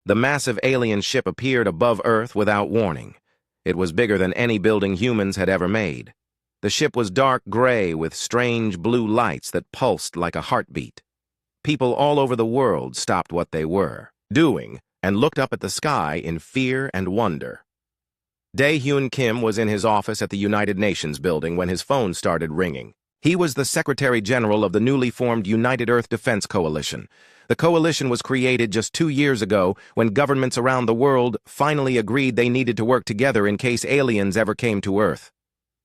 The massive alien ship appeared above Earth without warning. It was bigger than any building humans had ever made. The ship was dark gray with strange blue lights that pulsed like a heartbeat. People all over the world stopped what they were doing and looked up at the sky in fear and wonder. Dae-Hyun Kim was in his office at the United Nations building when his phone started ringing. He was the Secretary General of the newly formed United Earth Defense Coalition. The coalition was created just 2 years ago when governments around the world finally agreed they needed to work together in case aliens ever came to Earth.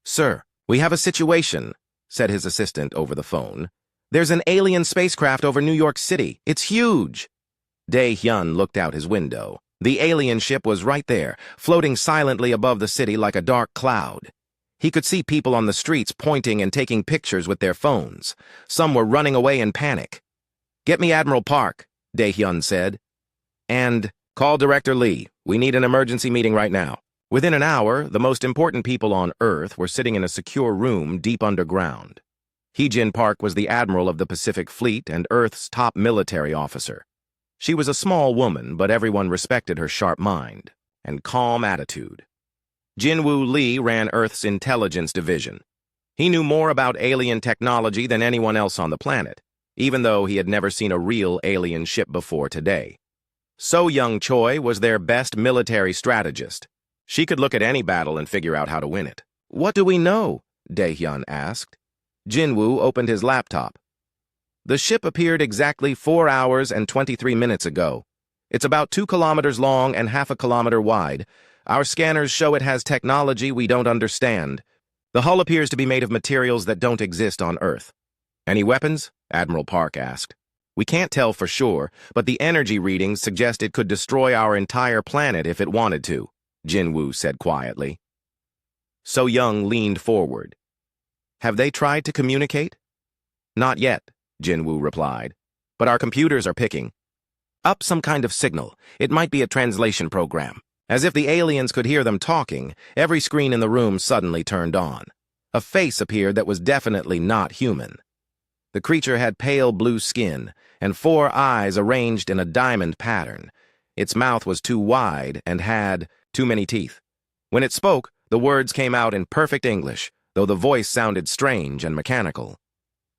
"Sir, we have a situation," said his assistant over the phone. "There's an alien spacecraft over New York City. It's huge." Dae-Hyun looked out his window. The alien ship was right there, floating silently above the city like a dark cloud. He could see people on the streets pointing and taking pictures with their phones. Some were running away in panic. "Get me Admiral Park," Dae-Hyun said. "And call Director Lee. We need an emergency meeting right now." Within an hour, the most important people on Earth were sitting in a secure room deep underground. Hee-Jin Park was the Admiral of the Pacific Fleet and Earth's top military officer. She was a small woman, but everyone respected her sharp mind and calm attitude. Jin-Woo Lee ran Earth's intelligence division. He knew more about alien technology than anyone else on the planet, even though he had never seen a real alien ship before today. So-Young Choi was their best military strategist. She could look at any battle and figure out how to win it. "What do we know?" Dae-Hyun asked. Jin-Woo opened his laptop. "The ship appeared exactly 4 hours and 23 minutes ago. It's about 2 kilometers long and half a kilometer wide. Our scanners show it has technology we don't understand. The hull appears to be made of materials that don't exist on Earth." "Any weapons?" Admiral Park asked. "We can't tell for sure, but the energy readings suggest it could destroy our entire planet if it wanted to," Jin-Woo said quietly. So-Young leaned forward. "Have they tried to communicate?" "Not yet," Jin-Woo replied. "But our computers are picking up some kind of signal. It might be a translation program." As if the aliens could hear them talking, every screen in the room suddenly turned on. A face appeared that was definitely not human. The creature had pale blue skin and 4 eyes arranged in a diamond pattern. Its mouth was too wide and had too many teeth. When it spoke, the words came out in perfect English, though the voice sounded strange and mechanical.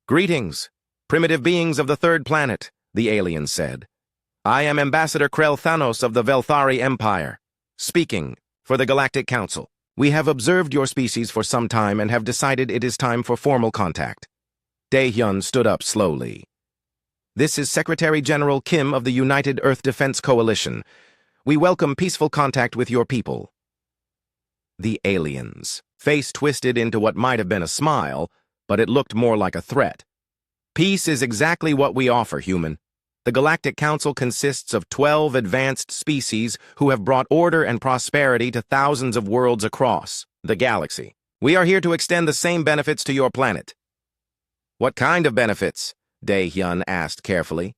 "Greetings, primitive beings of the third planet," the alien said. "I am Ambassador Krell Thanos of the Velthari Empire, speaking for the Galactic Council. We have observed your species for some time and have decided it is time for formal contact." Dae-Hyun stood up slowly. "This is Secretary General Kim of the United Earth Defense Coalition. We welcome peaceful contact with your people." The aliens' face twisted into what might have been a smile, but it looked more like a threat. "Peace is exactly what we offer, human. The Galactic Council consists of 12 advanced species who have brought order and prosperity to thousands of worlds across the galaxy. We are here to extend the same benefits to your planet." "What kind of benefits?" Dae-Hyun asked carefully.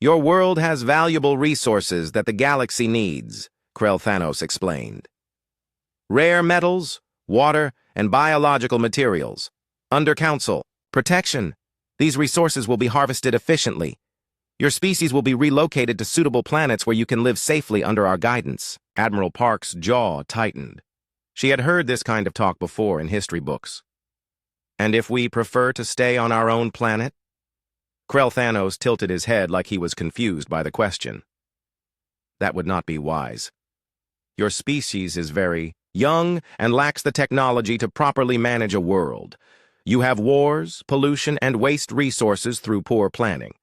"Your world has valuable resources that the galaxy needs," Krell Thanos explained. "Rare metals, water, and biological materials. Under council, protection. These resources will be harvested efficiently. Your species will be relocated to suitable planets where you can live safely under our guidance." Admiral Park's jaw tightened. She had heard this kind of talk before in history books. "And if we prefer to stay on our own planet?" Krell Thanos tilted his head like he was confused by the question. "That would not be wise. Your species is very young and lacks the technology to properly manage a world. You have wars, pollution, and waste resources through poor planning.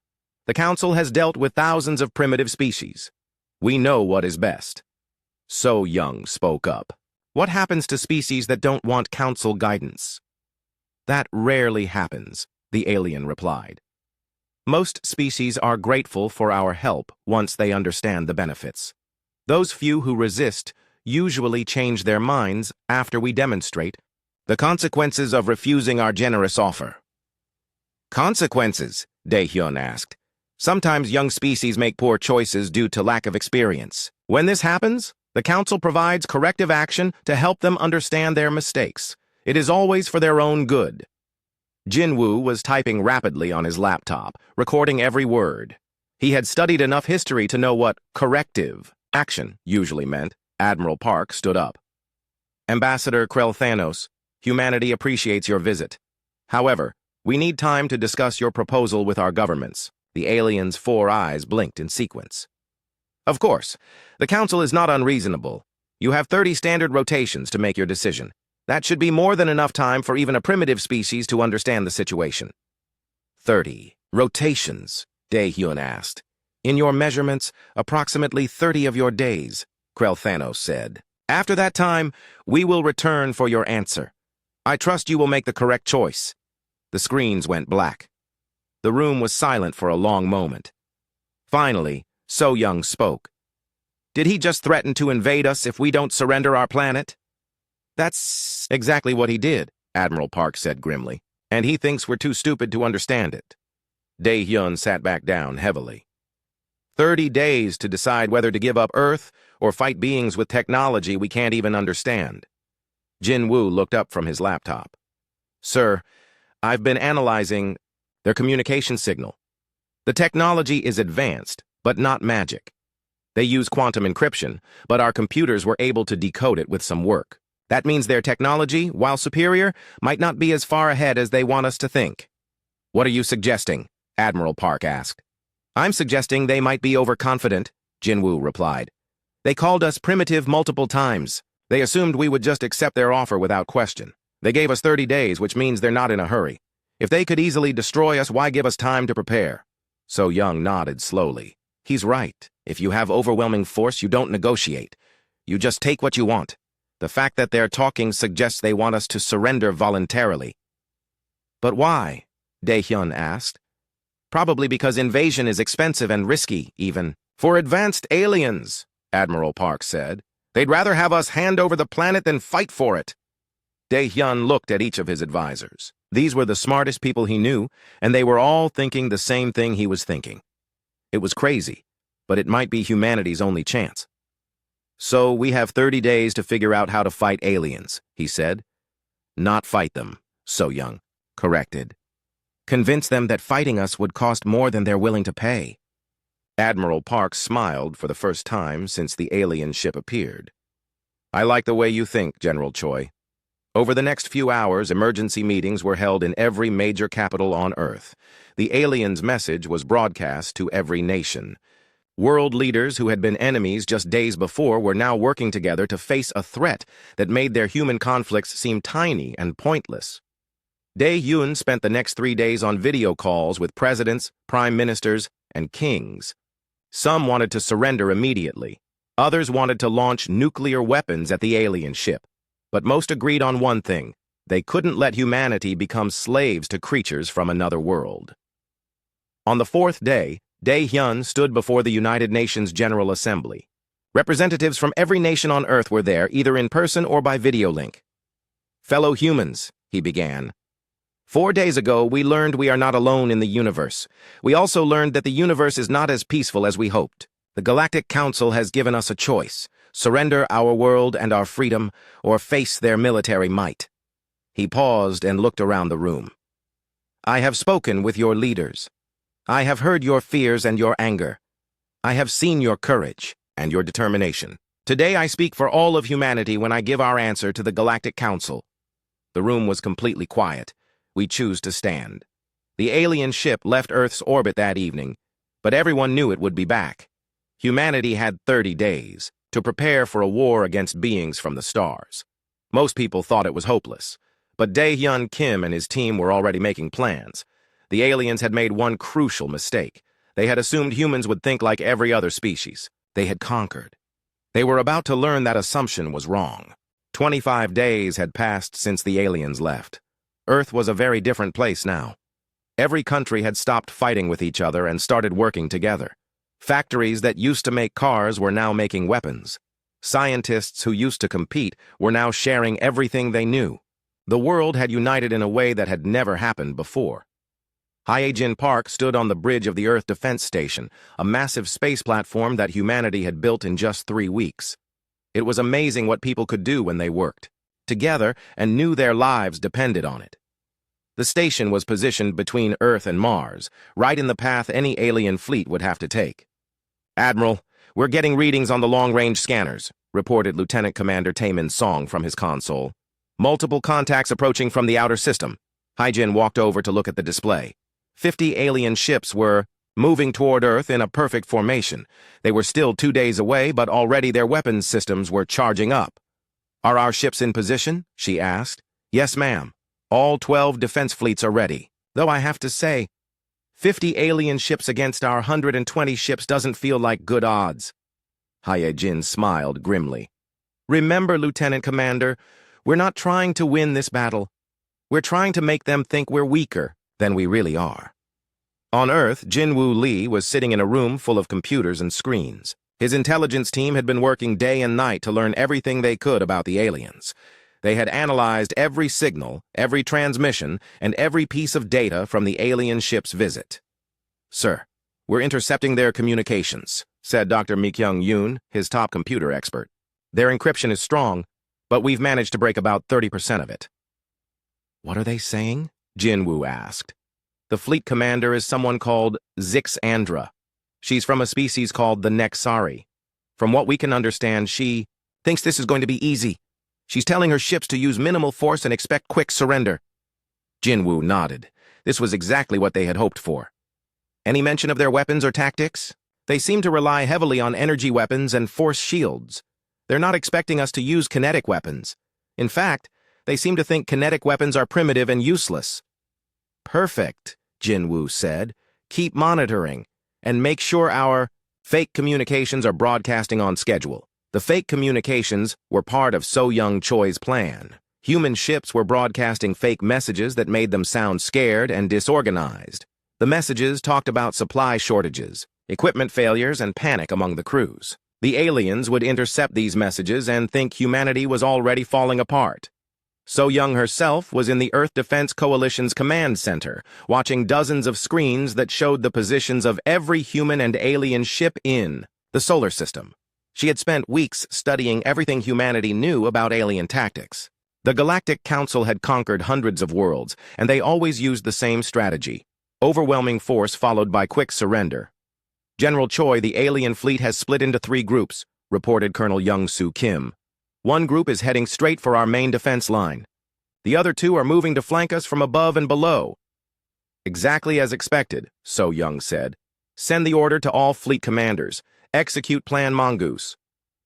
The Council has dealt with thousands of primitive species. We know what is best." So-Young spoke up. "What happens to species that don't want Council guidance?" "That rarely happens," the alien replied. "Most species are grateful for our help once they understand the benefits. Those few who resist usually change their minds after we demonstrate the consequences of refusing our generous offer." "Consequences?" Dae-Hyun asked. "Sometimes young species make poor choices due to lack of experience. When this happens, the Council provides corrective action to help them understand their mistakes. It is always for their own good." Jin-Woo was typing rapidly on his laptop, recording every word. He had studied enough history to know what corrective action usually meant. Admiral Park stood up. Ambassador Krell-Thanos, humanity appreciates your visit. However, we need time to discuss your proposal with our governments. The alien's 4 eyes blinked in sequence. Of course, the Council is not unreasonable. You have 30 standard rotations to make your decision. That should be more than enough time for even a primitive species to understand the situation. 30 rotations, Dae-Hyun asked. In your measurements, approximately 30 of your days, Krell-Thanos said. After that time, we will return for your answer. I trust you will make the correct choice. The screens went black. The room was silent for a long moment. Finally, So-Young spoke. Did he just threaten to invade us if we don't surrender our planet? That's exactly what he did, Admiral Park said grimly, and he thinks we're too stupid to understand it. Dae-Hyun sat back down heavily. 30 days to decide whether to give up Earth or fight beings with technology we can't even understand. Jin-Woo looked up from his laptop. Sir, I've been analyzing their communication signal. The technology is advanced, but not magic. They use quantum encryption, but our computers were able to decode it with some work. That means their technology, while superior, might not be as far ahead as they want us to think. What are you suggesting? Admiral Park asked. I'm suggesting they might be overconfident, Jin-Woo replied. They called us primitive multiple times. They assumed we would just accept their offer without question. They gave us 30 days, which means they're not in a hurry. If they could easily destroy us, why give us time to prepare? So-Young nodded slowly. He's right. If you have overwhelming force, you don't negotiate. You just take what you want. The fact that they're talking suggests they want us to surrender voluntarily. But why? Dae-Hyun asked. Probably because invasion is expensive and risky, even. For advanced aliens, Admiral Park said. They'd rather have us hand over the planet than fight for it. Dae-Hyun looked at each of his advisors. These were the smartest people he knew, and they were all thinking the same thing he was thinking. It was crazy, but it might be humanity's only chance. So we have 30 days to figure out how to fight aliens, he said. Not fight them, So-Young corrected. Convince them that fighting us would cost more than they're willing to pay. Admiral Park smiled for the first time since the alien ship appeared. I like the way you think, General Choi. Over the next few hours, emergency meetings were held in every major capital on Earth. The aliens' message was broadcast to every nation. World leaders who had been enemies just days before were now working together to face a threat that made their human conflicts seem tiny and pointless. Dae-Hyun spent the next 3 days on video calls with presidents, prime ministers, and kings. Some wanted to surrender immediately. Others wanted to launch nuclear weapons at the alien ship. But most agreed on one thing. They couldn't let humanity become slaves to creatures from another world. On the 4th day, Dae-Hyun stood before the United Nations General Assembly. Representatives from every nation on Earth were there, either in person or by video link. Fellow humans, he began. 4 days ago, we learned we are not alone in the universe. We also learned that the universe is not as peaceful as we hoped. The Galactic Council has given us a choice: surrender our world and our freedom, or face their military might. He paused and looked around the room. I have spoken with your leaders. I have heard your fears and your anger. I have seen your courage and your determination. Today I speak for all of humanity when I give our answer to the Galactic Council. The room was completely quiet. We choose to stand. The alien ship left Earth's orbit that evening, but everyone knew it would be back. Humanity had 30 days to prepare for a war against beings from the stars. Most people thought it was hopeless, but Dae-Hyun Kim and his team were already making plans. The aliens had made one crucial mistake. They had assumed humans would think like every other species. They had conquered. They were about to learn that assumption was wrong. 25 days had passed since the aliens left. Earth was a very different place now. Every country had stopped fighting with each other and started working together. Factories that used to make cars were now making weapons. Scientists who used to compete were now sharing everything they knew. The world had united in a way that had never happened before. Hyejin Park stood on the bridge of the Earth Defense Station, a massive space platform that humanity had built in just 3 weeks. It was amazing what people could do when they worked together and knew their lives depended on it. The station was positioned between Earth and Mars, right in the path any alien fleet would have to take. "Admiral, we're getting readings on the long-range scanners," reported Lieutenant Commander Taemin Song from his console. "Multiple contacts approaching from the outer system." Hyjin walked over to look at the display. 50 alien ships were moving toward Earth in a perfect formation. They were still 2 days away, but already their weapons systems were charging up. "Are our ships in position?" she asked. "Yes, ma'am. All 12 defense fleets are ready. Though I have to say, 50 alien ships against our 120 ships doesn't feel like good odds." Hyjin smiled grimly. "Remember, Lieutenant Commander, we're not trying to win this battle. We're trying to make them think we're weaker than we really are." On Earth, Jinwoo Lee was sitting in a room full of computers and screens. His intelligence team had been working day and night to learn everything they could about the aliens. They had analyzed every signal, every transmission, and every piece of data from the alien ship's visit. "Sir, we're intercepting their communications," said Dr. Mi-kyung Yoon, his top computer expert. "Their encryption is strong, but we've managed to break about 30% of it." "What are they saying?" Jinwoo asked. "The fleet commander is someone called Zixandra. She's from a species called the Nexari. From what we can understand, she thinks this is going to be easy. She's telling her ships to use minimal force and expect quick surrender." Jinwoo nodded. This was exactly what they had hoped for. "Any mention of their weapons or tactics?" "They seem to rely heavily on energy weapons and force shields. They're not expecting us to use kinetic weapons. In fact, they seem to think kinetic weapons are primitive and useless." "Perfect," Jinwoo said. "Keep monitoring, and make sure our fake communications are broadcasting on schedule." The fake communications were part of So Young Choi's plan. Human ships were broadcasting fake messages that made them sound scared and disorganized. The messages talked about supply shortages, equipment failures, and panic among the crews. The aliens would intercept these messages and think humanity was already falling apart. So Young herself was in the Earth Defense Coalition's command center, watching dozens of screens that showed the positions of every human and alien ship in the solar system. She had spent weeks studying everything humanity knew about alien tactics. The Galactic Council had conquered hundreds of worlds, and they always used the same strategy: overwhelming force followed by quick surrender. "General Choi, the alien fleet has split into 3 groups," reported Colonel Young-Soo Kim. "One group is heading straight for our main defense line. The other 2 are moving to flank us from above and below." "Exactly as expected," So Young said. "Send the order to all fleet commanders. Execute Plan Mongoose."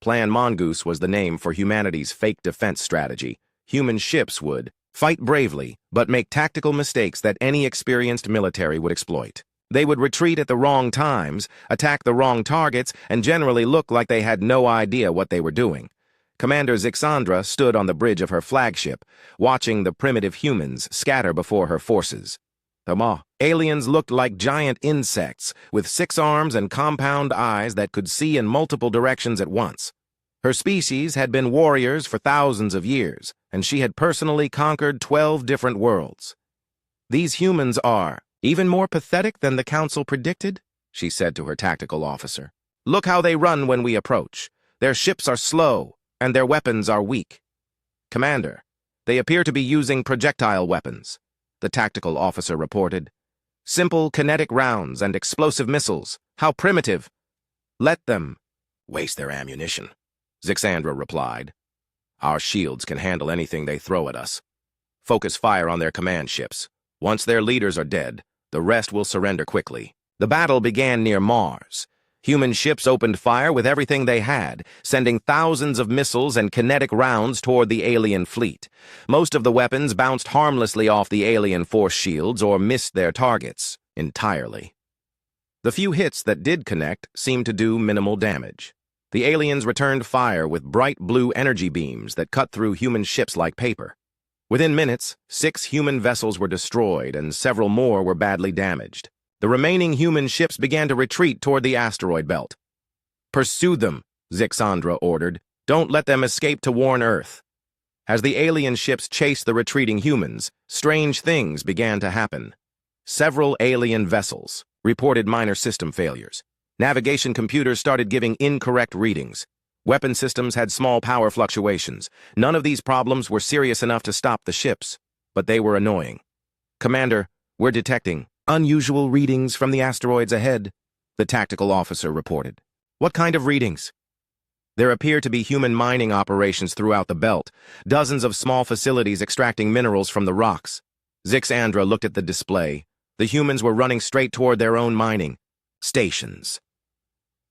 Plan Mongoose was the name for humanity's fake defense strategy. Human ships would fight bravely, but make tactical mistakes that any experienced military would exploit. They would retreat at the wrong times, attack the wrong targets, and generally look like they had no idea what they were doing. Commander Zixandra stood on the bridge of her flagship, watching the primitive humans scatter before her forces. The aliens looked like giant insects, with 6 arms and compound eyes that could see in multiple directions at once. Her species had been warriors for thousands of years, and she had personally conquered 12 different worlds. "These humans are even more pathetic than the Council predicted," she said to her tactical officer. "Look how they run when we approach. Their ships are slow, and their weapons are weak." "Commander, they appear to be using projectile weapons," the tactical officer reported. "Simple kinetic rounds and explosive missiles. How primitive." "Let them waste their ammunition," Zixandra replied. "Our shields can handle anything they throw at us. Focus fire on their command ships. Once their leaders are dead, the rest will surrender quickly." The battle began near Mars. Human ships opened fire with everything they had, sending thousands of missiles and kinetic rounds toward the alien fleet. Most of the weapons bounced harmlessly off the alien force shields or missed their targets entirely. The few hits that did connect seemed to do minimal damage. The aliens returned fire with bright blue energy beams that cut through human ships like paper. Within minutes, 6 human vessels were destroyed and several more were badly damaged. The remaining human ships began to retreat toward the asteroid belt. "Pursue them," Zixandra ordered. "Don't let them escape to warn Earth." As the alien ships chased the retreating humans, strange things began to happen. Several alien vessels reported minor system failures. Navigation computers started giving incorrect readings. Weapon systems had small power fluctuations. None of these problems were serious enough to stop the ships, but they were annoying. Commander, we're detecting unusual readings from the asteroids ahead, the tactical officer reported. What kind of readings? There appear to be human mining operations throughout the belt, dozens of small facilities extracting minerals from the rocks. Zixandra looked at the display. The humans were running straight toward their own mining stations.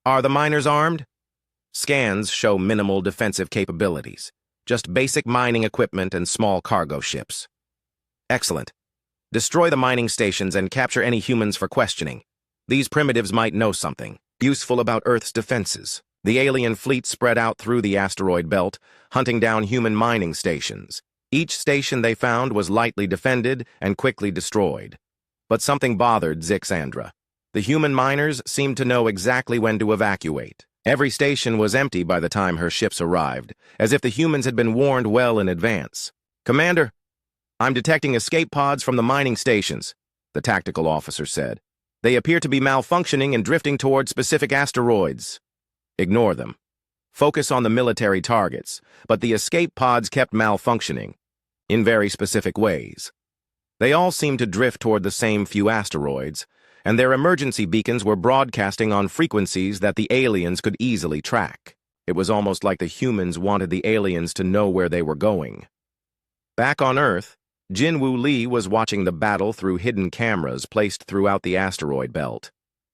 Are the miners armed? Scans show minimal defensive capabilities, just basic mining equipment and small cargo ships. Excellent. Destroy the mining stations and capture any humans for questioning. These primitives might know something useful about Earth's defenses. The alien fleet spread out through the asteroid belt, hunting down human mining stations. Each station they found was lightly defended and quickly destroyed. But something bothered Zixandra. The human miners seemed to know exactly when to evacuate. Every station was empty by the time her ships arrived, as if the humans had been warned well in advance. Commander, I'm detecting escape pods from the mining stations, the tactical officer said. They appear to be malfunctioning and drifting toward specific asteroids. Ignore them. Focus on the military targets, but the escape pods kept malfunctioning in very specific ways. They all seemed to drift toward the same few asteroids, and their emergency beacons were broadcasting on frequencies that the aliens could easily track. It was almost like the humans wanted the aliens to know where they were going. Back on Earth, Jinwoo Lee was watching the battle through hidden cameras placed throughout the asteroid belt.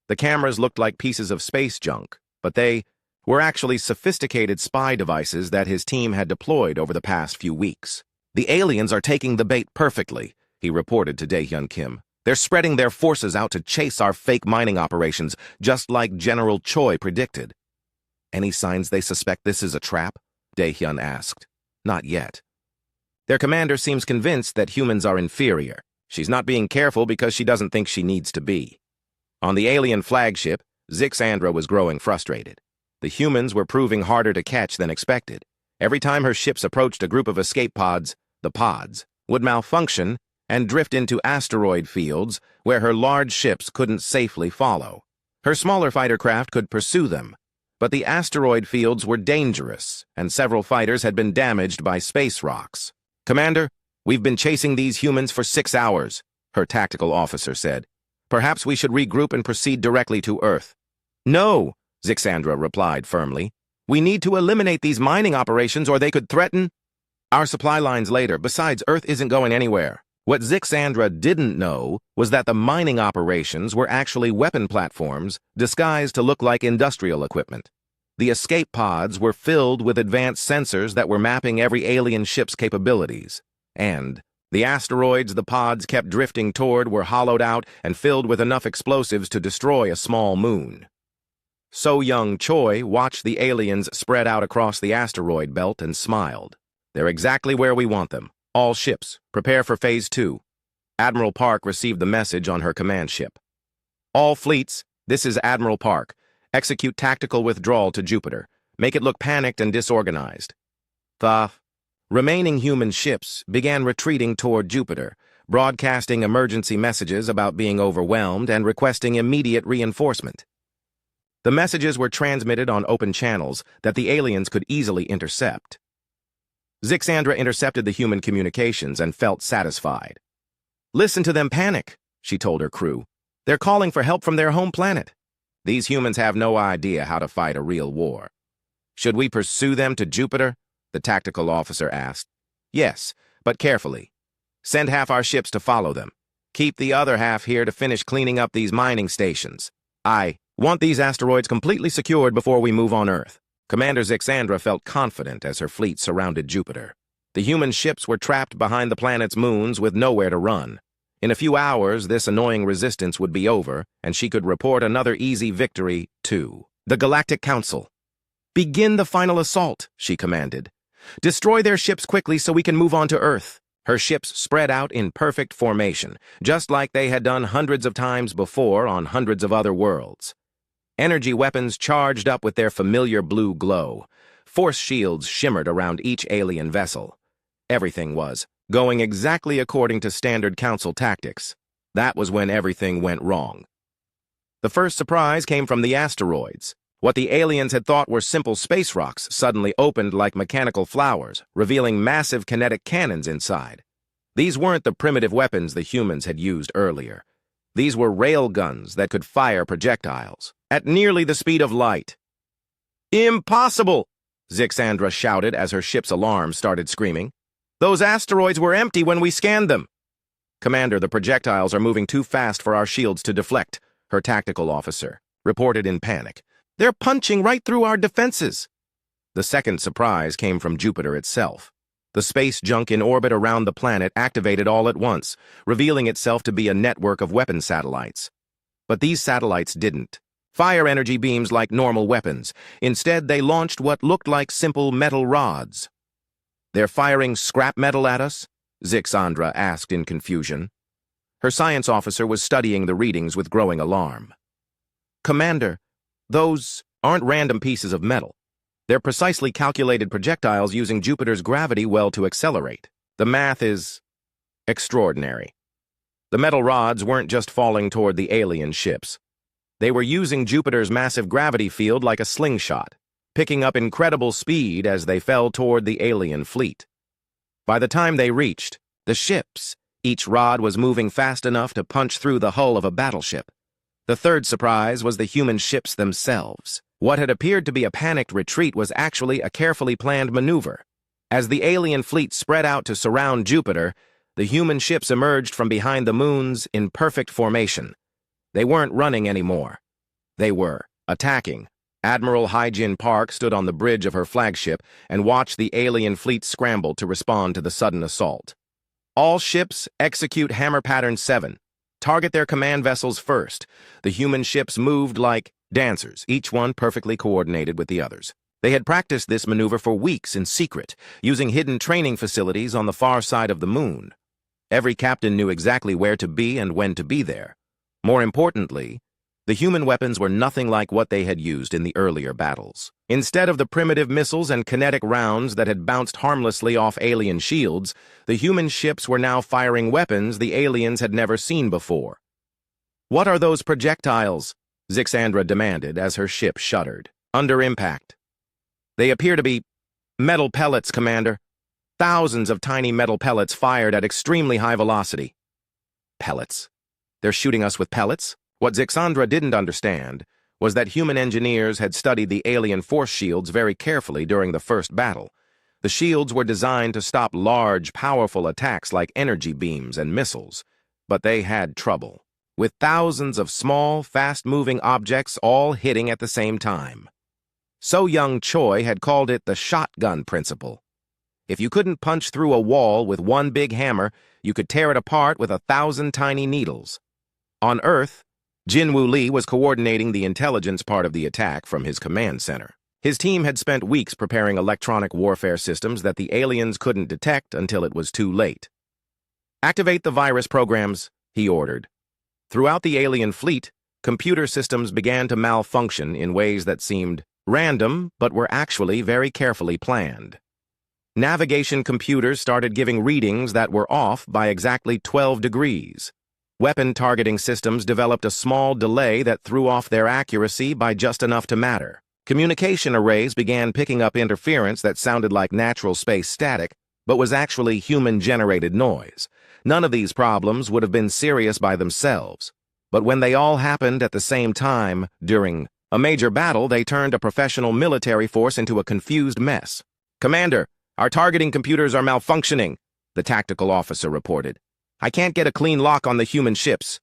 The cameras looked like pieces of space junk, but they were actually sophisticated spy devices that his team had deployed over the past few weeks. The aliens are taking the bait perfectly, he reported to Daehyun Kim. They're spreading their forces out to chase our fake mining operations, just like General Choi predicted. Any signs they suspect this is a trap? Daehyun asked. Not yet. Their commander seems convinced that humans are inferior. She's not being careful because she doesn't think she needs to be. On the alien flagship, Zixandra was growing frustrated. The humans were proving harder to catch than expected. Every time her ships approached a group of escape pods, the pods would malfunction and drift into asteroid fields where her large ships couldn't safely follow. Her smaller fighter craft could pursue them, but the asteroid fields were dangerous, and several fighters had been damaged by space rocks. Commander, we've been chasing these humans for 6 hours, her tactical officer said. Perhaps we should regroup and proceed directly to Earth. No, Zixandra replied firmly. We need to eliminate these mining operations or they could threaten our supply lines later. Besides, Earth isn't going anywhere. What Zixandra didn't know was that the mining operations were actually weapon platforms disguised to look like industrial equipment. The escape pods were filled with advanced sensors that were mapping every alien ship's capabilities. And the asteroids the pods kept drifting toward were hollowed out and filled with enough explosives to destroy a small moon. So Young Choi watched the aliens spread out across the asteroid belt and smiled. They're exactly where we want them. All ships, prepare for Phase 2. Admiral Park received the message on her command ship. All fleets, this is Admiral Park. Execute tactical withdrawal to Jupiter. Make it look panicked and disorganized. The remaining human ships began retreating toward Jupiter, broadcasting emergency messages about being overwhelmed and requesting immediate reinforcement. The messages were transmitted on open channels that the aliens could easily intercept. Zixandra intercepted the human communications and felt satisfied. Listen to them panic, she told her crew. They're calling for help from their home planet. These humans have no idea how to fight a real war. Should we pursue them to Jupiter? The tactical officer asked. Yes, but carefully. Send half our ships to follow them. Keep the other half here to finish cleaning up these mining stations. I want these asteroids completely secured before we move on Earth. Commander Zixandra felt confident as her fleet surrounded Jupiter. The human ships were trapped behind the planet's moons with nowhere to run. In a few hours, this annoying resistance would be over, and she could report another easy victory to the Galactic Council. Begin the final assault, she commanded. Destroy their ships quickly so we can move on to Earth. Her ships spread out in perfect formation, just like they had done hundreds of times before on hundreds of other worlds. Energy weapons charged up with their familiar blue glow. Force shields shimmered around each alien vessel. Everything was going exactly according to standard council tactics. That was when everything went wrong. The first surprise came from the asteroids. What the aliens had thought were simple space rocks suddenly opened like mechanical flowers, revealing massive kinetic cannons inside. These weren't the primitive weapons the humans had used earlier. These were rail guns that could fire projectiles at nearly the speed of light. "Impossible!" Zixandra shouted as her ship's alarm started screaming. "Those asteroids were empty when we scanned them." "Commander, the projectiles are moving too fast for our shields to deflect," her tactical officer reported in panic. "They're punching right through our defenses." The second surprise came from Jupiter itself. The space junk in orbit around the planet activated all at once, revealing itself to be a network of weapon satellites. But these satellites didn't fire energy beams like normal weapons. Instead, they launched what looked like simple metal rods. "They're firing scrap metal at us?" Zixandra asked in confusion. Her science officer was studying the readings with growing alarm. "Commander, those aren't random pieces of metal. They're precisely calculated projectiles using Jupiter's gravity well to accelerate. The math is extraordinary. The metal rods weren't just falling toward the alien ships. They were using Jupiter's massive gravity field like a slingshot, picking up incredible speed as they fell toward the alien fleet. By the time they reached the ships, each rod was moving fast enough to punch through the hull of a battleship. The third surprise was the human ships themselves. What had appeared to be a panicked retreat was actually a carefully planned maneuver. As the alien fleet spread out to surround Jupiter, the human ships emerged from behind the moons in perfect formation. They weren't running anymore. They were attacking. Admiral Hyjin Park stood on the bridge of her flagship and watched the alien fleet scramble to respond to the sudden assault. "All ships execute Hammer Pattern 7. Target their command vessels first." The human ships moved like dancers, each one perfectly coordinated with the others. They had practiced this maneuver for weeks in secret, using hidden training facilities on the far side of the moon. Every captain knew exactly where to be and when to be there. More importantly, the human weapons were nothing like what they had used in the earlier battles. Instead of the primitive missiles and kinetic rounds that had bounced harmlessly off alien shields, the human ships were now firing weapons the aliens had never seen before. "What are those projectiles?" Zixandra demanded as her ship shuddered. "Under impact." "They appear to be metal pellets, Commander. Thousands of tiny metal pellets fired at extremely high velocity." "Pellets? They're shooting us with pellets?" What Zixandra didn't understand was that human engineers had studied the alien force shields very carefully during the first battle. The shields were designed to stop large, powerful attacks like energy beams and missiles, but they had trouble, with thousands of small, fast-moving objects all hitting at the same time. So Young Choi had called it the shotgun principle. If you couldn't punch through a wall with one big hammer, you could tear it apart with 1,000 tiny needles. On Earth, Jinwoo Lee was coordinating the intelligence part of the attack from his command center. His team had spent weeks preparing electronic warfare systems that the aliens couldn't detect until it was too late. "Activate the virus programs," he ordered. Throughout the alien fleet, computer systems began to malfunction in ways that seemed random but were actually very carefully planned. Navigation computers started giving readings that were off by exactly 12 degrees. Weapon targeting systems developed a small delay that threw off their accuracy by just enough to matter. Communication arrays began picking up interference that sounded like natural space static, but was actually human-generated noise. None of these problems would have been serious by themselves, but when they all happened at the same time during a major battle, they turned a professional military force into a confused mess. "Commander, our targeting computers are malfunctioning," the tactical officer reported. "I can't get a clean lock on the human ships."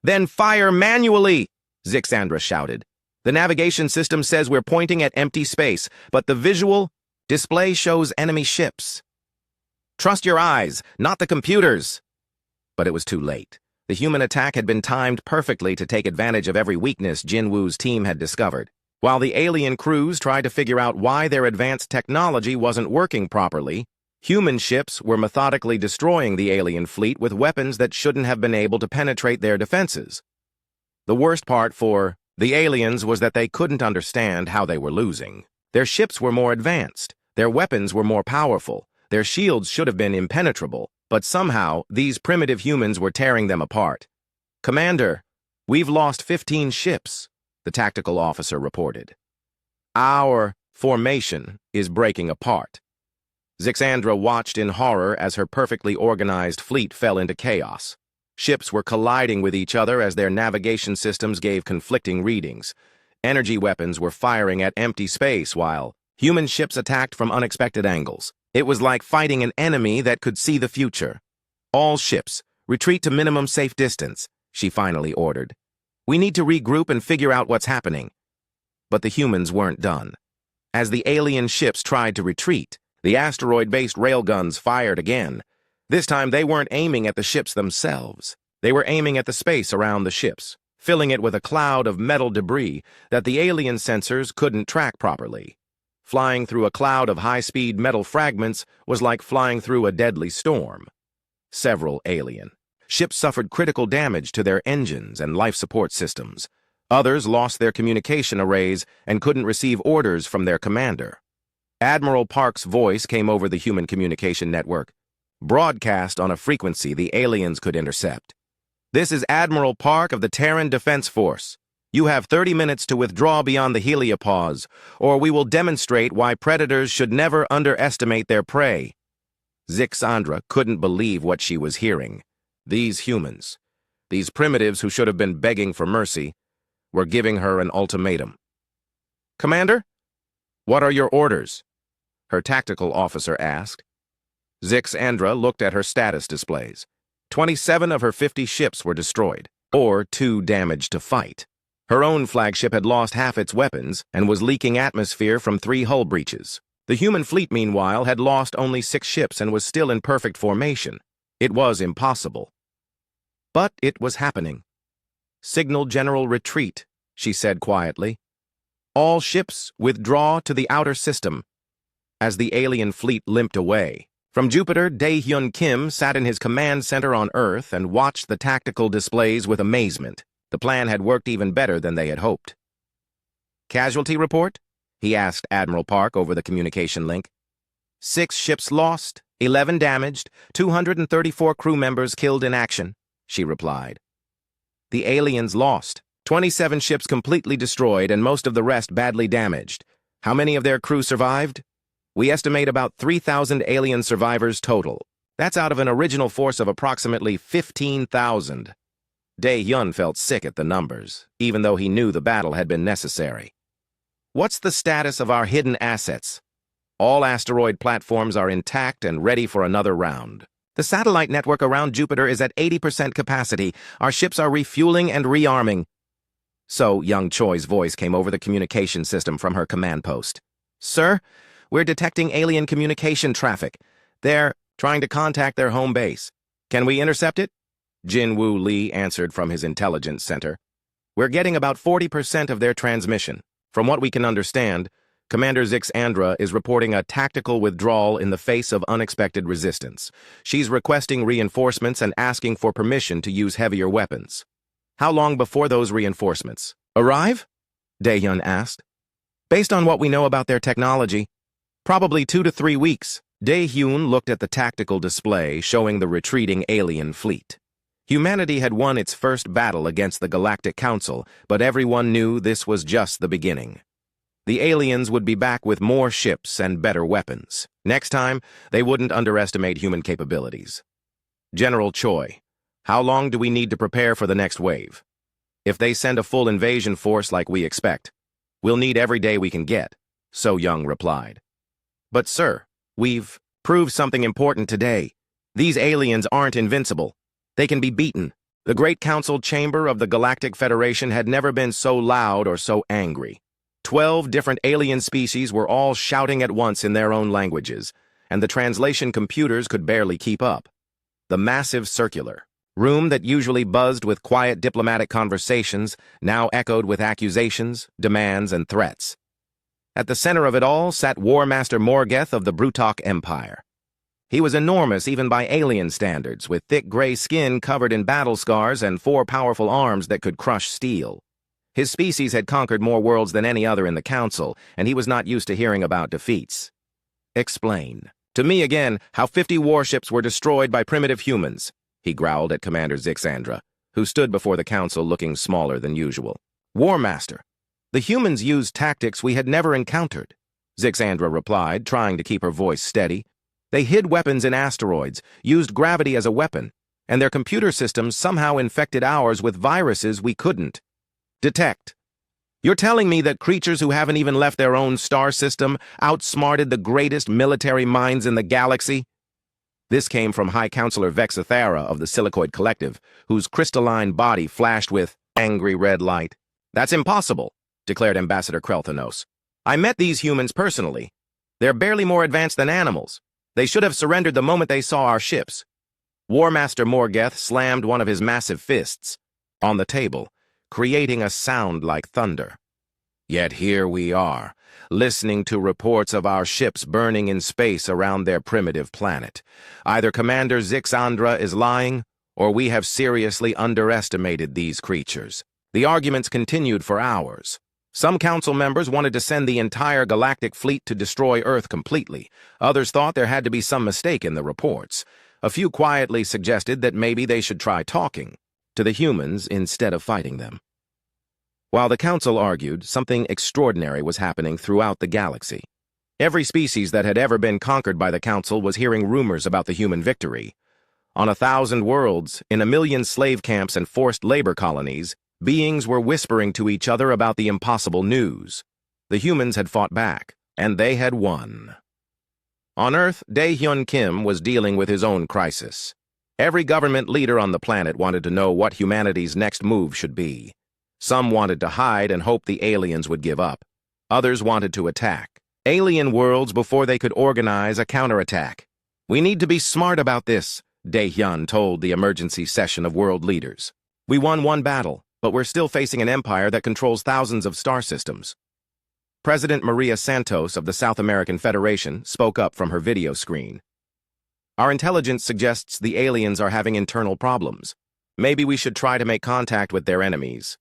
"Then fire manually!" Zixandra shouted. "The navigation system says we're pointing at empty space, but the visual display shows enemy ships. Trust your eyes, not the computers." But it was too late. The human attack had been timed perfectly to take advantage of every weakness Jinwoo's team had discovered. While the alien crews tried to figure out why their advanced technology wasn't working properly, human ships were methodically destroying the alien fleet with weapons that shouldn't have been able to penetrate their defenses. The worst part for the aliens was that they couldn't understand how they were losing. Their ships were more advanced, their weapons were more powerful, their shields should have been impenetrable, but somehow these primitive humans were tearing them apart. "Commander, we've lost 15 ships," the tactical officer reported. "Our formation is breaking apart." Zixandra watched in horror as her perfectly organized fleet fell into chaos. Ships were colliding with each other as their navigation systems gave conflicting readings. Energy weapons were firing at empty space while human ships attacked from unexpected angles. It was like fighting an enemy that could see the future. "All ships, retreat to minimum safe distance," she finally ordered. "We need to regroup and figure out what's happening." But the humans weren't done. As the alien ships tried to retreat, the asteroid-based railguns fired again. This time they weren't aiming at the ships themselves. They were aiming at the space around the ships, filling it with a cloud of metal debris that the alien sensors couldn't track properly. Flying through a cloud of high-speed metal fragments was like flying through a deadly storm. Several alien ships suffered critical damage to their engines and life support systems. Others lost their communication arrays and couldn't receive orders from their commander. Admiral Park's voice came over the human communication network, broadcast on a frequency the aliens could intercept. "This is Admiral Park of the Terran Defense Force. You have 30 minutes to withdraw beyond the heliopause, or we will demonstrate why predators should never underestimate their prey." Zixandra couldn't believe what she was hearing. These humans, these primitives who should have been begging for mercy, were giving her an ultimatum. "Commander, what are your orders?" her tactical officer asked. Zixandra looked at her status displays. 27 of her 50 ships were destroyed, or too damaged to fight. Her own flagship had lost half its weapons and was leaking atmosphere from 3 hull breaches. The human fleet, meanwhile, had lost only 6 ships and was still in perfect formation. It was impossible. But it was happening. "Signal general retreat," she said quietly. "All ships withdraw to the outer system." As the alien fleet limped away, from Jupiter, Dae-Hyun Kim sat in his command center on Earth and watched the tactical displays with amazement. The plan had worked even better than they had hoped. "Casualty report?" he asked Admiral Park over the communication link. 6 ships lost, 11 damaged, 234 crew members killed in action," she replied. "The aliens lost. 27 ships completely destroyed and most of the rest badly damaged. How many of their crew survived? We estimate about 3,000 alien survivors total. That's out of an original force of approximately 15,000. Dae-Hyun felt sick at the numbers, even though he knew the battle had been necessary. "What's the status of our hidden assets?" "All asteroid platforms are intact and ready for another round. The satellite network around Jupiter is at 80% capacity. Our ships are refueling and rearming." So young Choi's voice came over the communication system from her command post. "Sir, we're detecting alien communication traffic. They're trying to contact their home base. Can we intercept it?" Jin-Woo Lee answered from his intelligence center. "We're getting about 40% of their transmission. From what we can understand, Commander Zixandra is reporting a tactical withdrawal in the face of unexpected resistance. She's requesting reinforcements and asking for permission to use heavier weapons." "How long before those reinforcements arrive?" Dae-Hyun asked. "Based on what we know about their technology, probably 2 to 3 weeks." Dae-Hyun looked at the tactical display showing the retreating alien fleet. Humanity had won its first battle against the Galactic Council, but everyone knew this was just the beginning. The aliens would be back with more ships and better weapons. Next time, they wouldn't underestimate human capabilities. "General Choi, how long do we need to prepare for the next wave? If they send a full invasion force like we expect, we'll need every day we can get," So Young replied. "But sir, we've proved something important today. These aliens aren't invincible. They can be beaten." The Great Council Chamber of the Galactic Federation had never been so loud or so angry. 12 different alien species were all shouting at once in their own languages, and the translation computers could barely keep up. The massive circular room that usually buzzed with quiet diplomatic conversations now echoed with accusations, demands, and threats. At the center of it all sat War Master Morgeth of the Brutok Empire. He was enormous even by alien standards, with thick gray skin covered in battle scars and 4 powerful arms that could crush steel. His species had conquered more worlds than any other in the Council, and he was not used to hearing about defeats. "Explain to me again how 50 warships were destroyed by primitive humans," he growled at Commander Zixandra, who stood before the Council looking smaller than usual. "War Master, the humans used tactics we had never encountered," Zixandra replied, trying to keep her voice steady. They hid weapons in asteroids, used gravity as a weapon, and their computer systems somehow infected ours with viruses we couldn't detect. You're telling me that creatures who haven't even left their own star system outsmarted the greatest military minds in the galaxy? This came from High Counselor Vexathera of the Silicoid Collective, whose crystalline body flashed with angry red light. That's impossible, declared Ambassador Krelthanos. I met these humans personally. They're barely more advanced than animals. They should have surrendered the moment they saw our ships. War Master Morgeth slammed one of his massive fists on the table, creating a sound like thunder. Yet here we are, listening to reports of our ships burning in space around their primitive planet. Either Commander Zixandra is lying, or we have seriously underestimated these creatures. The arguments continued for hours. Some council members wanted to send the entire galactic fleet to destroy Earth completely. Others thought there had to be some mistake in the reports. A few quietly suggested that maybe they should try talking to the humans instead of fighting them. While the council argued, something extraordinary was happening throughout the galaxy. Every species that had ever been conquered by the council was hearing rumors about the human victory. On 1,000 worlds, in 1,000,000 slave camps and forced labor colonies, beings were whispering to each other about the impossible news. The humans had fought back, and they had won. On Earth, Dae-Hyun Kim was dealing with his own crisis. Every government leader on the planet wanted to know what humanity's next move should be. Some wanted to hide and hope the aliens would give up. Others wanted to attack alien worlds before they could organize a counterattack. We need to be smart about this, Dae-Hyun told the emergency session of world leaders. We won one battle, but we're still facing an empire that controls thousands of star systems. President Maria Santos of the South American Federation spoke up from her video screen. Our intelligence suggests the aliens are having internal problems. Maybe we should try to make contact with their enemies.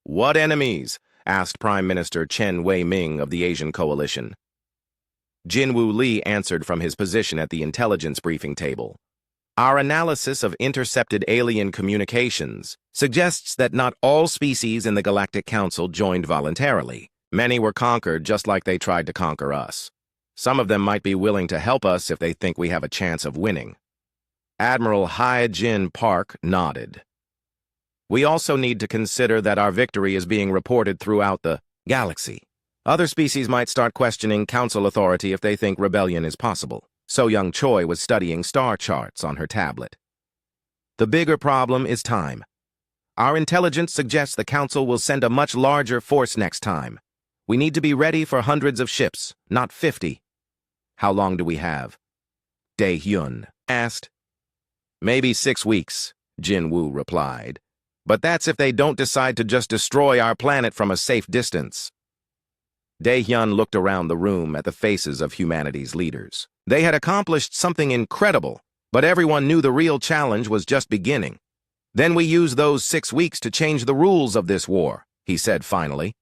What enemies? Asked Prime Minister Chen Wei-ming of the Asian Coalition. Jinwoo Lee answered from his position at the intelligence briefing table. Our analysis of intercepted alien communications suggests that not all species in the Galactic Council joined voluntarily. Many were conquered just like they tried to conquer us. Some of them might be willing to help us if they think we have a chance of winning. Admiral Hai-Jin Park nodded. We also need to consider that our victory is being reported throughout the galaxy. Other species might start questioning Council authority if they think rebellion is possible. So Young Choi was studying star charts on her tablet. The bigger problem is time. Our intelligence suggests the Council will send a much larger force next time. We need to be ready for hundreds of ships, not 50. How long do we have? Dae-Hyun asked. Maybe 6 weeks, Jin-Woo replied. But that's if they don't decide to just destroy our planet from a safe distance. Dae-Hyun looked around the room at the faces of humanity's leaders. They had accomplished something incredible, but everyone knew the real challenge was just beginning. Then we use those 6 weeks to change the rules of this war, he said finally.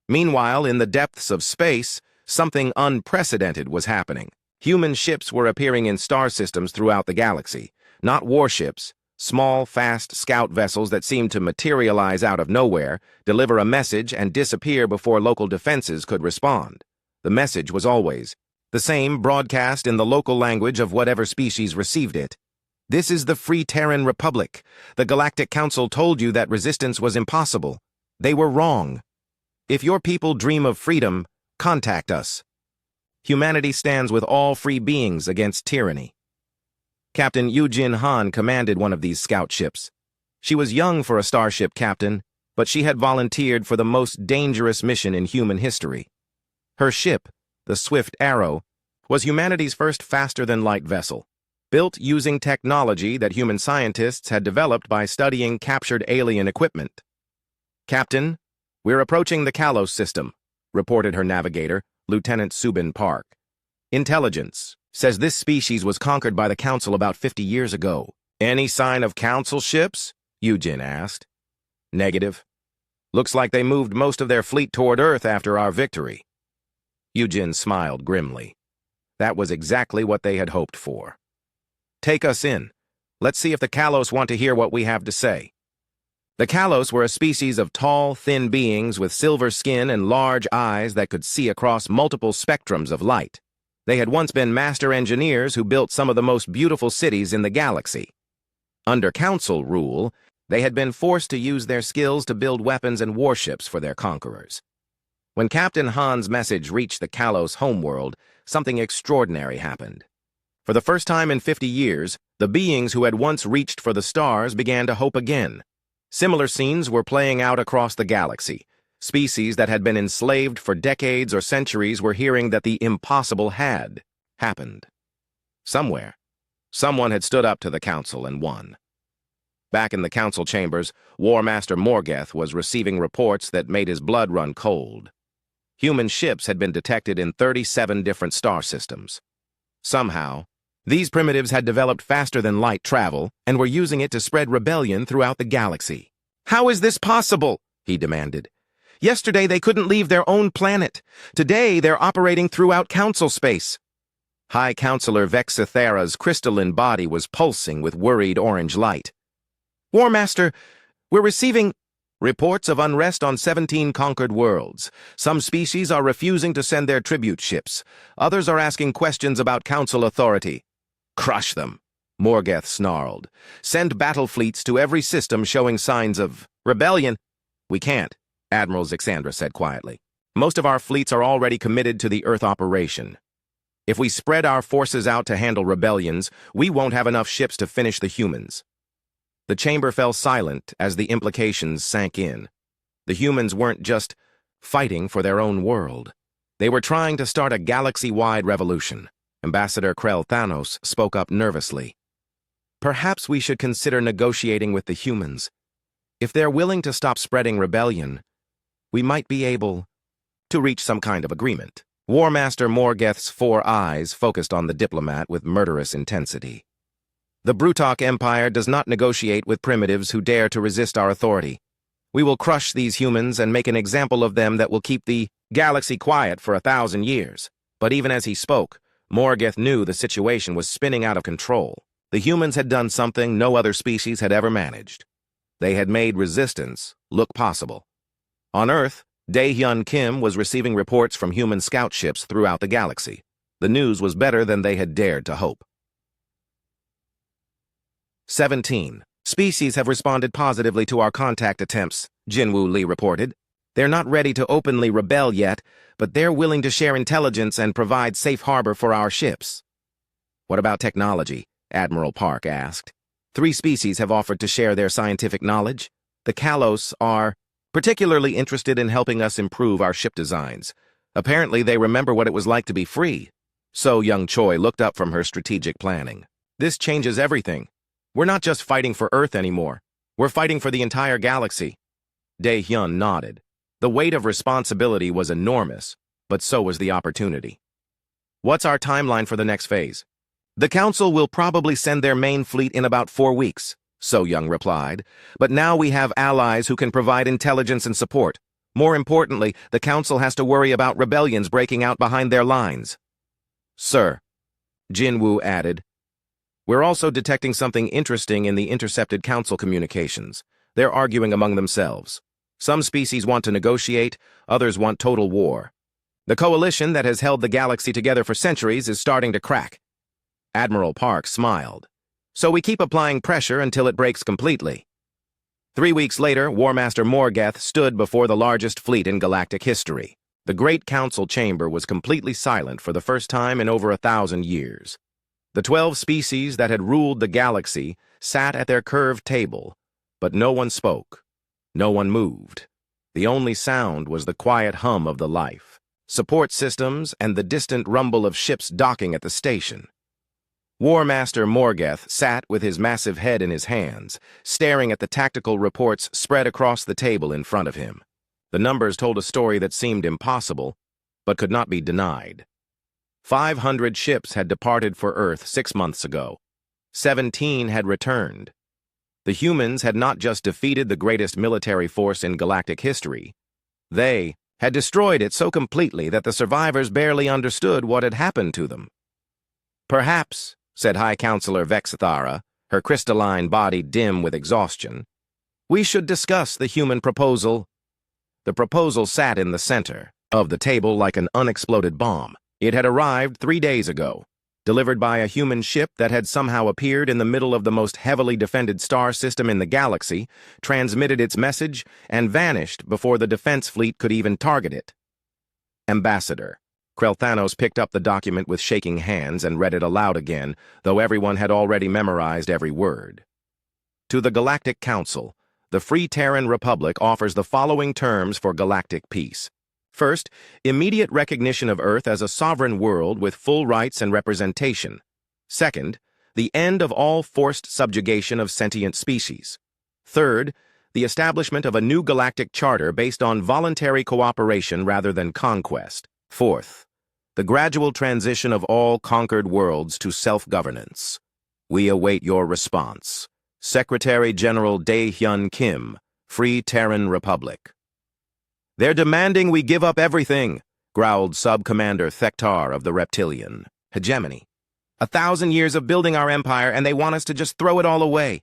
Meanwhile, in the depths of space, something unprecedented was happening. Human ships were appearing in star systems throughout the galaxy, not warships, small, fast scout vessels that seemed to materialize out of nowhere, deliver a message, and disappear before local defenses could respond. The message was always the same, broadcast in the local language of whatever species received it. This is the Free Terran Republic. The Galactic Council told you that resistance was impossible. They were wrong. If your people dream of freedom, contact us. Humanity stands with all free beings against tyranny. Captain Yoo-Jin Han commanded one of these scout ships. She was young for a starship captain, but she had volunteered for the most dangerous mission in human history. Her ship, the Swift Arrow, was humanity's first faster-than-light vessel, built using technology that human scientists had developed by studying captured alien equipment. Captain, we're approaching the Kalos system, reported her navigator, Lieutenant Subin Park. Intelligence says this species was conquered by the Council about 50 years ago. Any sign of Council ships? Yoo-Jin asked. Negative. Looks like they moved most of their fleet toward Earth after our victory. Yoo-Jin smiled grimly. That was exactly what they had hoped for. Take us in. Let's see if the Kalos want to hear what we have to say. The Kalos were a species of tall, thin beings with silver skin and large eyes that could see across multiple spectrums of light. They had once been master engineers who built some of the most beautiful cities in the galaxy. Under Council rule, they had been forced to use their skills to build weapons and warships for their conquerors. When Captain Han's message reached the Kalos homeworld, something extraordinary happened. For the first time in 50 years, the beings who had once reached for the stars began to hope again. Similar scenes were playing out across the galaxy. Species that had been enslaved for decades or centuries were hearing that the impossible had happened. Somewhere, someone had stood up to the Council and won. Back in the Council chambers, War Master Morgeth was receiving reports that made his blood run cold. Human ships had been detected in 37 different star systems. Somehow, these primitives had developed faster-than-light travel and were using it to spread rebellion throughout the galaxy. "How is this possible?" he demanded. "Yesterday they couldn't leave their own planet. Today they're operating throughout Council space." High Counselor Vexithera's crystalline body was pulsing with worried orange light. "War Master, we're receiving reports of unrest on 17 conquered worlds. Some species are refusing to send their tribute ships. Others are asking questions about Council authority." "Crush them," Morgeth snarled. "Send battle fleets to every system showing signs of rebellion." "We can't," Admiral Zixandra said quietly. "Most of our fleets are already committed to the Earth operation. If we spread our forces out to handle rebellions, we won't have enough ships to finish the humans." The chamber fell silent as the implications sank in. The humans weren't just fighting for their own world. They were trying to start a galaxy-wide revolution. Ambassador Krell Thanos spoke up nervously. "Perhaps we should consider negotiating with the humans. If they're willing to stop spreading rebellion, we might be able to reach some kind of agreement." War Master Morgeth's 4 eyes focused on the diplomat with murderous intensity. "The Brutok Empire does not negotiate with primitives who dare to resist our authority. We will crush these humans and make an example of them that will keep the galaxy quiet for 1,000 years. But even as he spoke, Morgeth knew the situation was spinning out of control. The humans had done something no other species had ever managed. They had made resistance look possible. On Earth, Dae-Hyun Kim was receiving reports from human scout ships throughout the galaxy. The news was better than they had dared to hope. 17 species have responded positively to our contact attempts, Jinwoo Lee reported. "They're not ready to openly rebel yet, but they're willing to share intelligence and provide safe harbor for our ships." "What about technology?" Admiral Park asked. 3 species have offered to share their scientific knowledge. The Kalos are particularly interested in helping us improve our ship designs. Apparently they remember what it was like to be free." So Young Choi looked up from her strategic planning. "This changes everything. We're not just fighting for Earth anymore. We're fighting for the entire galaxy." Dae-Hyun nodded. The weight of responsibility was enormous, but so was the opportunity. "What's our timeline for the next phase?" "The Council will probably send their main fleet in about 4 weeks, So Young replied. "But now we have allies who can provide intelligence and support. More importantly, the Council has to worry about rebellions breaking out behind their lines." "Sir," Jinwoo added, "we're also detecting something interesting in the intercepted Council communications. They're arguing among themselves. Some species want to negotiate, others want total war. The coalition that has held the galaxy together for centuries is starting to crack." Admiral Park smiled. "So we keep applying pressure until it breaks completely." 3 weeks later, War Master Morgeth stood before the largest fleet in galactic history. The Great Council chamber was completely silent for the first time in over 1,000 years. The 12 species that had ruled the galaxy sat at their curved table, but no one spoke. No one moved. The only sound was the quiet hum of the life, support systems, and the distant rumble of ships docking at the station. War Master Morgeth sat with his massive head in his hands, staring at the tactical reports spread across the table in front of him. The numbers told a story that seemed impossible, but could not be denied. 500 ships had departed for Earth 6 months ago. 17 had returned. The humans had not just defeated the greatest military force in galactic history. They had destroyed it so completely that the survivors barely understood what had happened to them. "Perhaps," said High Counselor Vexithara, her crystalline body dim with exhaustion, "we should discuss the human proposal." The proposal sat in the center of the table like an unexploded bomb. It had arrived 3 days ago, delivered by a human ship that had somehow appeared in the middle of the most heavily defended star system in the galaxy, transmitted its message, and vanished before the defense fleet could even target it. Ambassador. Krelthanos picked up the document with shaking hands and read it aloud again, though everyone had already memorized every word. To the Galactic Council, the Free Terran Republic offers the following terms for galactic peace. First, immediate recognition of Earth as a sovereign world with full rights and representation. Second, the end of all forced subjugation of sentient species. Third, the establishment of a new galactic charter based on voluntary cooperation rather than conquest. Fourth, the gradual transition of all conquered worlds to self-governance. We await your response. Secretary General Dae-hyun Kim, Free Terran Republic. They're demanding we give up everything, growled Sub-Commander Thektar of the Reptilian Hegemony. 1,000 years of building our empire, and they want us to just throw it all away.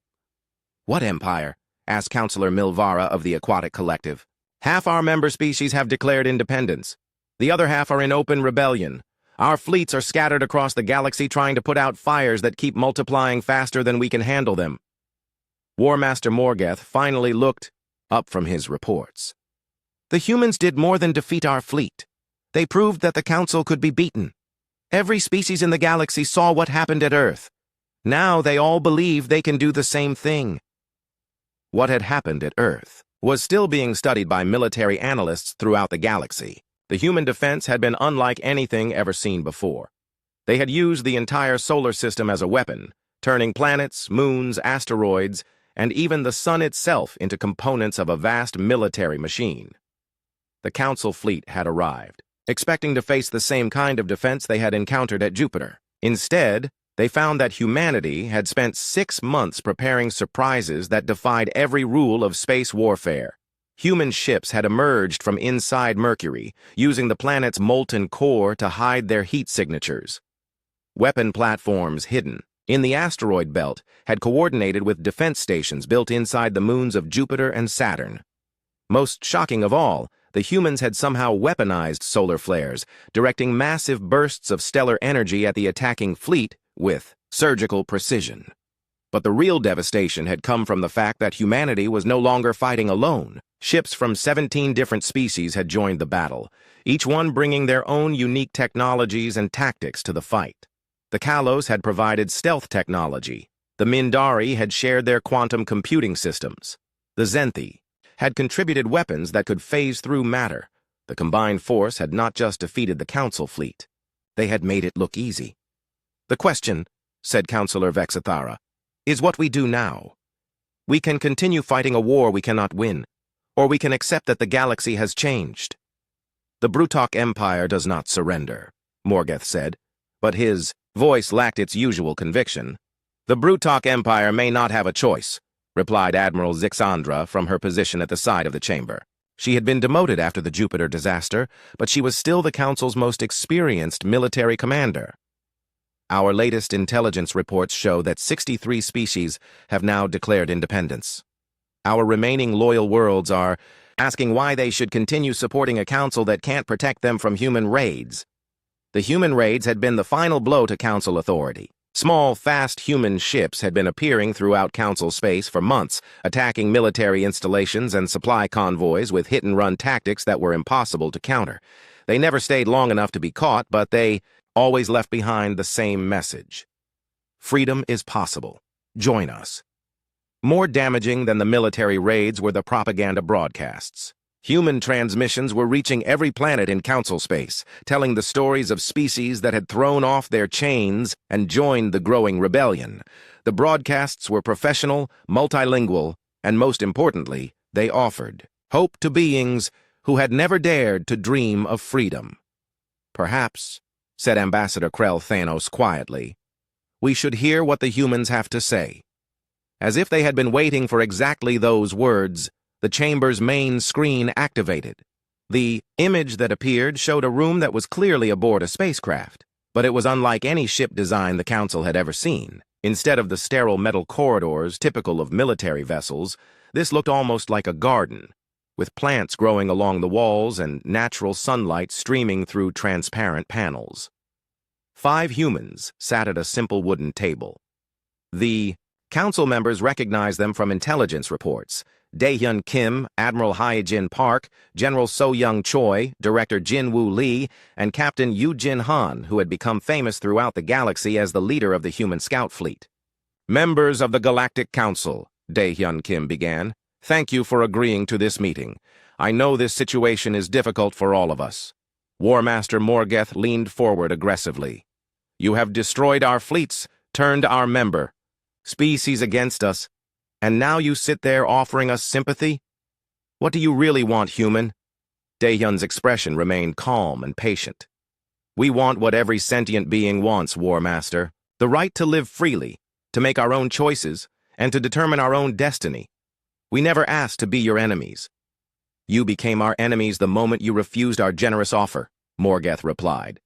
What empire? Asked Counselor Milvara of the Aquatic Collective. Half our member species have declared independence. The other half are in open rebellion. Our fleets are scattered across the galaxy trying to put out fires that keep multiplying faster than we can handle them. War Master Morgeth finally looked up from his reports. The humans did more than defeat our fleet. They proved that the Council could be beaten. Every species in the galaxy saw what happened at Earth. Now they all believe they can do the same thing. What had happened at Earth was still being studied by military analysts throughout the galaxy. The human defense had been unlike anything ever seen before. They had used the entire solar system as a weapon, turning planets, moons, asteroids, and even the sun itself into components of a vast military machine. The Council fleet had arrived, expecting to face the same kind of defense they had encountered at Jupiter. Instead, they found that humanity had spent 6 months preparing surprises that defied every rule of space warfare. Human ships had emerged from inside Mercury, using the planet's molten core to hide their heat signatures. Weapon platforms hidden in the asteroid belt had coordinated with defense stations built inside the moons of Jupiter and Saturn. Most shocking of all, the humans had somehow weaponized solar flares, directing massive bursts of stellar energy at the attacking fleet with surgical precision. But the real devastation had come from the fact that humanity was no longer fighting alone. Ships from 17 different species had joined the battle, each one bringing their own unique technologies and tactics to the fight. The Kalos had provided stealth technology. The Mindari had shared their quantum computing systems. The Zenthi had contributed weapons that could phase through matter. The combined force had not just defeated the Council fleet. They had made it look easy. The question, said Counselor Vexithara, is what we do now. We can continue fighting a war we cannot win, or we can accept that the galaxy has changed. The Brutok Empire does not surrender, Morgeth said, but his voice lacked its usual conviction. The Brutok Empire may not have a choice, replied Admiral Zixandra from her position at the side of the chamber. She had been demoted after the Jupiter disaster, but she was still the Council's most experienced military commander. Our latest intelligence reports show that 63 species have now declared independence. Our remaining loyal worlds are asking why they should continue supporting a council that can't protect them from human raids. The human raids had been the final blow to council authority. Small, fast human ships had been appearing throughout council space for months, attacking military installations and supply convoys with hit-and-run tactics that were impossible to counter. They never stayed long enough to be caught, but they always left behind the same message. Freedom is possible. Join us. More damaging than the military raids were the propaganda broadcasts. Human transmissions were reaching every planet in council space, telling the stories of species that had thrown off their chains and joined the growing rebellion. The broadcasts were professional, multilingual, and most importantly, they offered hope to beings who had never dared to dream of freedom. Perhaps, said Ambassador Krelthanos quietly, we should hear what the humans have to say. As if they had been waiting for exactly those words, the chamber's main screen activated. The image that appeared showed a room that was clearly aboard a spacecraft, but it was unlike any ship design the Council had ever seen. Instead of the sterile metal corridors typical of military vessels, this looked almost like a garden. with plants growing along the walls and natural sunlight streaming through transparent panels. 5 humans sat at a simple wooden table. The council members recognized them from intelligence reports. Daehyun Kim, Admiral Hyejin Park, General So-young Choi, Director Jin-woo Lee, and Captain Yoo-jin Han, who had become famous throughout the galaxy as the leader of the human scout fleet. "Members of the Galactic Council," Daehyun Kim began, "thank you for agreeing to this meeting. I know this situation is difficult for all of us." War Master Morgeth leaned forward aggressively. "You have destroyed our fleets, turned our member species against us, and now you sit there offering us sympathy? What do you really want, human?" Daehyun's expression remained calm and patient. "We want what every sentient being wants, War Master. The right to live freely, to make our own choices, and to determine our own destiny. We never asked to be your enemies." "You became our enemies the moment you refused our generous offer," Morgeth replied.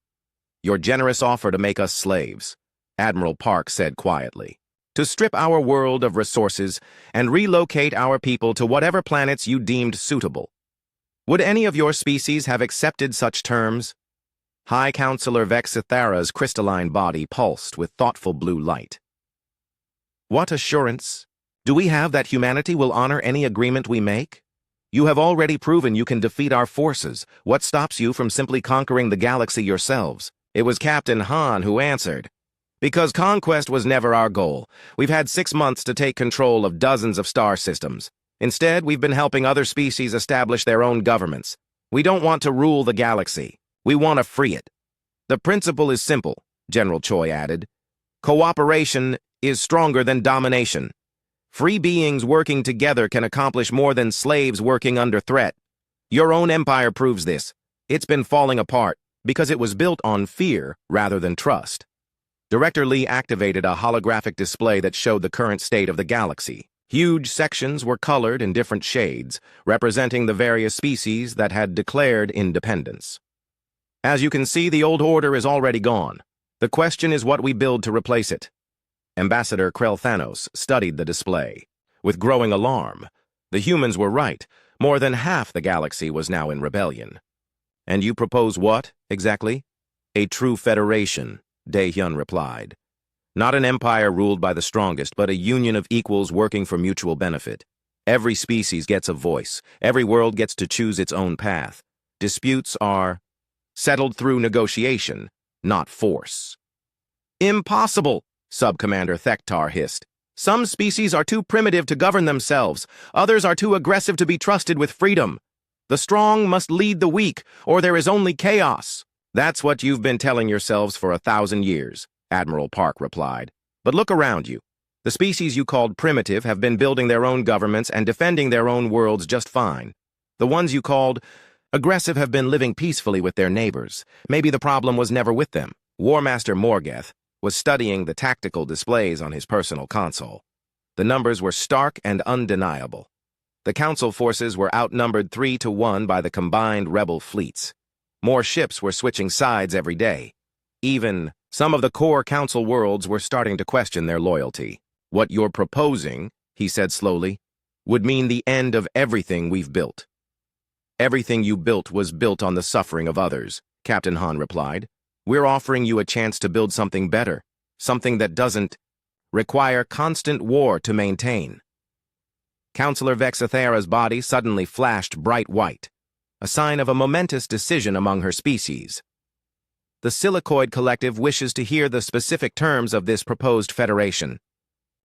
"Your generous offer to make us slaves," Admiral Park said quietly. "To strip our world of resources and relocate our people to whatever planets you deemed suitable. Would any of your species have accepted such terms?" High Counselor Vexithara's crystalline body pulsed with thoughtful blue light. "What assurance do we have that humanity will honor any agreement we make? You have already proven you can defeat our forces. What stops you from simply conquering the galaxy yourselves?" It was Captain Han who answered. "Because conquest was never our goal. We've had 6 months to take control of dozens of star systems. Instead, we've been helping other species establish their own governments. We don't want to rule the galaxy. We want to free it. The principle is simple," General Choi added. "Cooperation is stronger than domination. Free beings working together can accomplish more than slaves working under threat. Your own empire proves this. It's been falling apart because it was built on fear rather than trust." Director Lee activated a holographic display that showed the current state of the galaxy. Huge sections were colored in different shades, representing the various species that had declared independence. "As you can see, the old order is already gone. The question is what we build to replace it." Ambassador Krell Thanos studied the display. With growing alarm, the humans were right. More than half the galaxy was now in rebellion. "And you propose what, exactly?" "A true federation," Daehyun replied. "Not an empire ruled by the strongest, but a union of equals working for mutual benefit. Every species gets a voice. Every world gets to choose its own path. Disputes are settled through negotiation, not force." "Impossible," Sub-Commander Thektar hissed. "Some species are too primitive to govern themselves. Others are too aggressive to be trusted with freedom. The strong must lead the weak, or there is only chaos." "That's what you've been telling yourselves for 1,000 years, Admiral Park replied. "But look around you. The species you called primitive have been building their own governments and defending their own worlds just fine. The ones you called aggressive have been living peacefully with their neighbors. Maybe the problem was never with them." War Master Morgeth was studying the tactical displays on his personal console. The numbers were stark and undeniable. The Council forces were outnumbered 3-1 by the combined rebel fleets. More ships were switching sides every day. Even some of the core Council worlds were starting to question their loyalty. "What you're proposing," he said slowly, "would mean the end of everything we've built." "Everything you built was built on the suffering of others," Captain Han replied. "We're offering you a chance to build something better, something that doesn't require constant war to maintain." Counselor Vexithara's body suddenly flashed bright white, a sign of a momentous decision among her species. "The Silicoid Collective wishes to hear the specific terms of this proposed federation,"